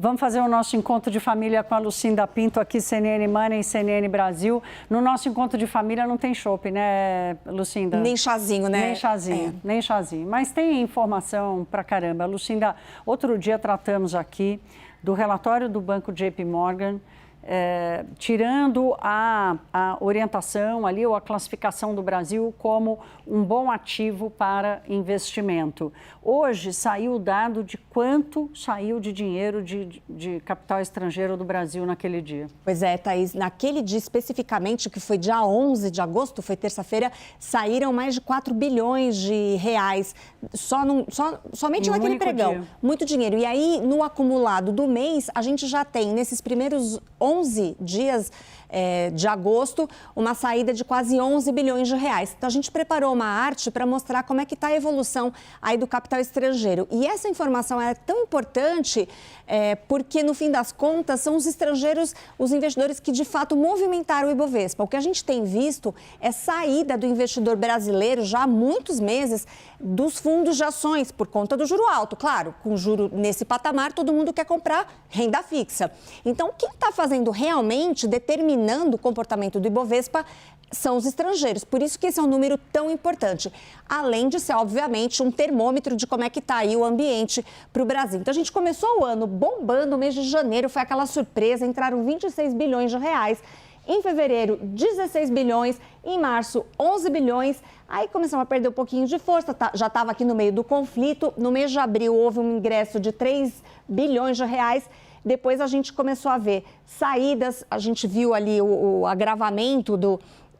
Vamos fazer o nosso encontro de família com a Lucinda Pinto, aqui CNN Money e CNN Brasil. No nosso encontro de família não tem chopp, né, Lucinda? Nem chazinho, né? Nem chazinho, nem chazinho. Mas tem informação pra caramba. Lucinda, outro dia tratamos aqui do relatório do Banco JP Morgan, tirando a orientação ali, ou a classificação do Brasil como um bom ativo para investimento. Hoje saiu o dado de quanto saiu de dinheiro de capital estrangeiro do Brasil naquele dia. Pois é, Thaís, naquele dia especificamente, que foi dia 11 de agosto, foi terça-feira, saíram mais de 4 bilhões de reais, somente naquele pregão. Dia. Muito dinheiro. E aí, no acumulado do mês, a gente já tem, nesses primeiros 11 dias de agosto, uma saída de quase 11 bilhões de reais. Então, a gente preparou uma arte para mostrar como é que está a evolução aí do capital estrangeiro. E essa informação é tão importante porque, no fim das contas, são os estrangeiros, os investidores que, de fato, movimentaram o Ibovespa. O que a gente tem visto é saída do investidor brasileiro já há muitos meses dos fundos de ações, por conta do juro alto. Claro, com juro nesse patamar, todo mundo quer comprar renda fixa. Então, quem está fazendo realmente, determinando o comportamento do Ibovespa, são os estrangeiros. Por isso que esse é um número tão importante. Além de ser, obviamente, um termômetro de como é que está aí o ambiente para o Brasil. Então, a gente começou o ano bombando, o mês de janeiro foi aquela surpresa, entraram 26 bilhões de reais. Em fevereiro, 16 bilhões. Em março, 11 bilhões. Aí começamos a perder um pouquinho de força, já estava aqui no meio do conflito. No mês de abril, houve um ingresso de 3 bilhões de reais. Depois a gente começou a ver saídas, a gente viu ali o agravamento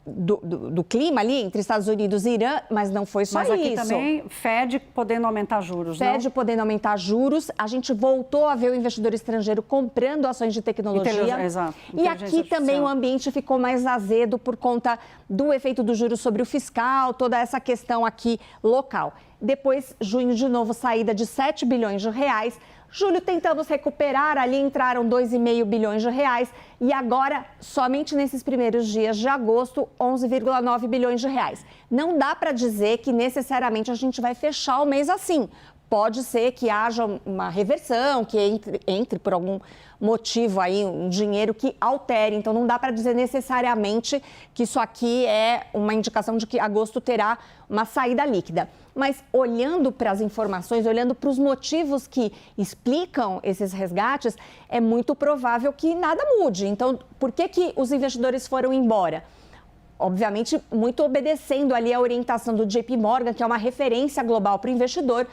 do clima ali entre Estados Unidos e Irã, mas não foi só isso. Mas aqui também, Fed podendo aumentar juros, não? Fed podendo aumentar juros, a gente voltou a ver o investidor estrangeiro comprando ações de tecnologia. Exato. E aqui também o ambiente ficou mais azedo por conta do efeito do juros sobre o fiscal, toda essa questão aqui local. Depois, junho de novo, saída de 7 bilhões de reais. Julho tentamos recuperar, ali entraram 2,5 bilhões de reais e agora, somente nesses primeiros dias de agosto, 11,9 bilhões de reais. Não dá para dizer que necessariamente a gente vai fechar o mês assim. Pode ser que haja uma reversão, que entre por algum motivo aí um dinheiro que altere. Então, não dá para dizer necessariamente que isso aqui é uma indicação de que agosto terá uma saída líquida. Mas olhando para as informações, olhando para os motivos que explicam esses resgates, é muito provável que nada mude. Então, por que os investidores foram embora? Obviamente, muito obedecendo ali a orientação do JP Morgan, que é uma referência global para o investidor.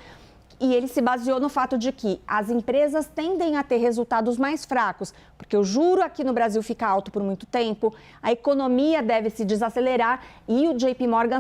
E ele se baseou no fato de que as empresas tendem a ter resultados mais fracos, porque o juro aqui no Brasil fica alto por muito tempo, a economia deve se desacelerar e o JP Morgan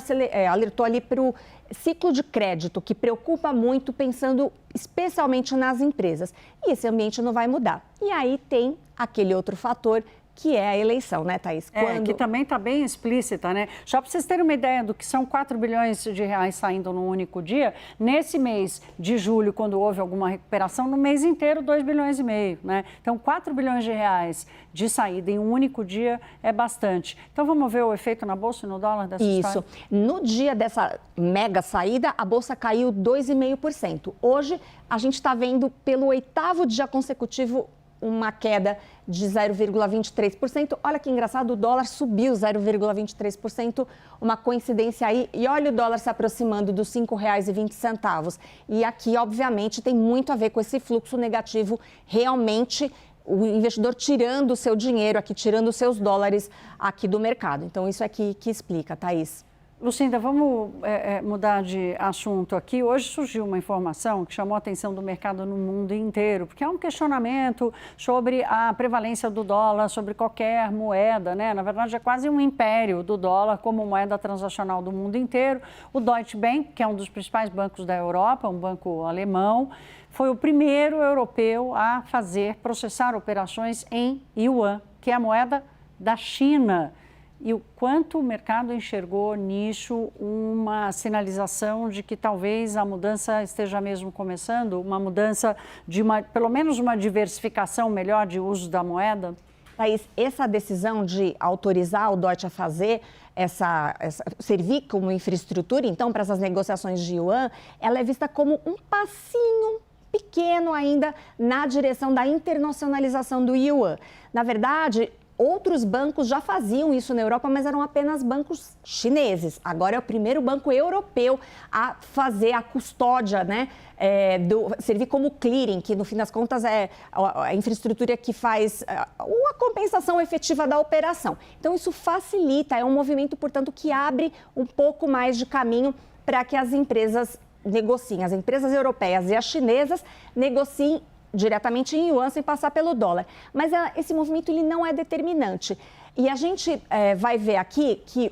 alertou ali para o ciclo de crédito, que preocupa muito, pensando especialmente nas empresas. E esse ambiente não vai mudar. E aí tem aquele outro fator, que é a eleição, né, Thaís? Que também está bem explícita, né? Só para vocês terem uma ideia do que são 4 bilhões de reais saindo num único dia, nesse mês de julho, quando houve alguma recuperação, no mês inteiro, 2 bilhões e meio, né? Então, 4 bilhões de reais de saída em um único dia é bastante. Então, vamos ver o efeito na Bolsa e no dólar dessa história? Isso. No dia dessa mega saída, a Bolsa caiu 2,5%. Hoje, a gente está vendo, pelo 8º dia consecutivo, uma queda de 0,23%. Olha que engraçado, o dólar subiu 0,23%, uma coincidência aí. E olha o dólar se aproximando dos R$ 5,20. E aqui, obviamente, tem muito a ver com esse fluxo negativo, realmente o investidor tirando o seu dinheiro aqui, tirando os seus dólares aqui do mercado. Então, isso é que explica, Thaís. Lucinda, vamos mudar de assunto aqui. Hoje surgiu uma informação que chamou a atenção do mercado no mundo inteiro, porque há um questionamento sobre a prevalência do dólar, sobre qualquer moeda, né? Na verdade, é quase um império do dólar como moeda transacional do mundo inteiro. O Deutsche Bank, que é um dos principais bancos da Europa, um banco alemão, foi o primeiro europeu a processar operações em yuan, que é a moeda da China. E o quanto o mercado enxergou nisso uma sinalização de que talvez a mudança esteja mesmo começando, uma mudança de pelo menos uma diversificação melhor de uso da moeda? Thaís, essa decisão de autorizar o Deutsche a fazer servir como infraestrutura, então, para essas negociações de yuan, ela é vista como um passinho pequeno ainda na direção da internacionalização do yuan. Na verdade, outros bancos já faziam isso na Europa, mas eram apenas bancos chineses. Agora é o primeiro banco europeu a fazer a custódia, né? Servir como clearing, que no fim das contas é a infraestrutura que faz a compensação efetiva da operação. Então isso facilita, é um movimento, portanto, que abre um pouco mais de caminho para que as empresas negociem. As empresas europeias e as chinesas negociem diretamente em yuan, sem passar pelo dólar. Mas esse movimento ele não é determinante. E a gente vai ver aqui que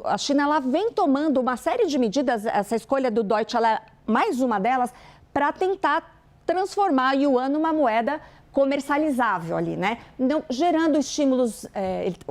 a China ela vem tomando uma série de medidas, essa escolha do Deutsche ela é mais uma delas, para tentar transformar a yuan numa moeda comercializável ali, né? Então, gerando estímulos,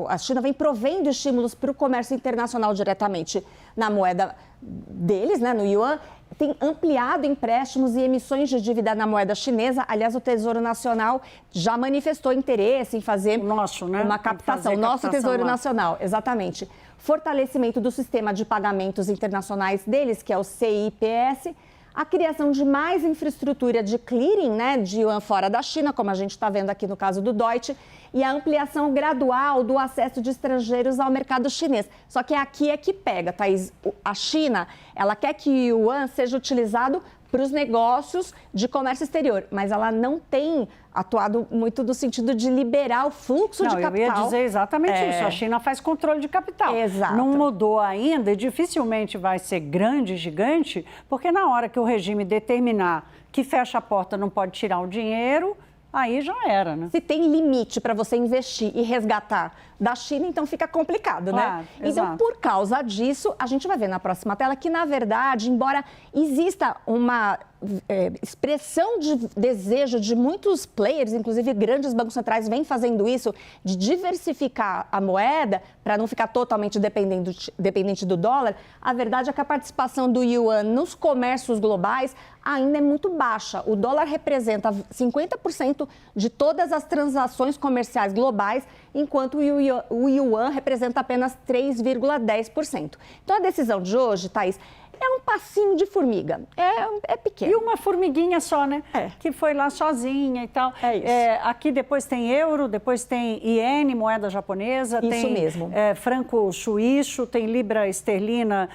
a China vem provendo estímulos para o comércio internacional diretamente na moeda deles, né, no yuan, tem ampliado empréstimos e emissões de dívida na moeda chinesa. Aliás, o Tesouro Nacional já manifestou interesse em fazer uma captação. Nosso Tesouro Nacional, exatamente. Fortalecimento do sistema de pagamentos internacionais deles, que é o CIPS. A criação de mais infraestrutura de clearing, né, de yuan fora da China, como a gente está vendo aqui no caso do Deutsche, e a ampliação gradual do acesso de estrangeiros ao mercado chinês. Só que aqui é que pega, Thaís. A China, ela quer que o yuan seja utilizado para os negócios de comércio exterior, mas ela não tem atuado muito no sentido de liberar o fluxo de capital. Eu ia dizer exatamente isso. A China faz controle de capital. Exato. Não mudou ainda e dificilmente vai ser grande, gigante, porque na hora que o regime determinar que fecha a porta, não pode tirar o dinheiro, aí já era, né? Se tem limite para você investir e resgatar da China, então fica complicado, claro, né? Então, por causa disso, a gente vai ver na próxima tela que, na verdade, embora exista uma expressão de desejo de muitos players, inclusive grandes bancos centrais vêm fazendo isso, de diversificar a moeda para não ficar totalmente dependente do dólar, a verdade é que a participação do yuan nos comércios globais ainda é muito baixa. O dólar representa 50% de todas as transações comerciais globais, enquanto o yuan representa apenas 3,10%. Então, a decisão de hoje, Thaís, é um passinho de formiga, é pequeno. E uma formiguinha só, né? Que foi lá sozinha e tal. É isso. Aqui depois tem euro, depois tem iene, moeda japonesa. Isso tem mesmo. Franco suíço, tem libra esterlina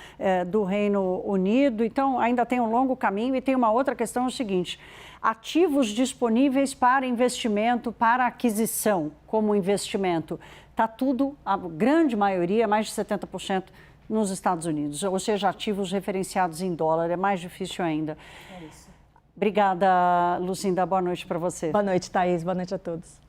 do Reino Unido. Então, ainda tem um longo caminho. E tem uma outra questão, é o seguinte: ativos disponíveis para investimento, para aquisição como investimento. Está tudo, a grande maioria, mais de 70%, nos Estados Unidos, ou seja, ativos referenciados em dólar, é mais difícil ainda. É isso. Obrigada, Lucinda, boa noite para você. Boa noite, Thaís, boa noite a todos.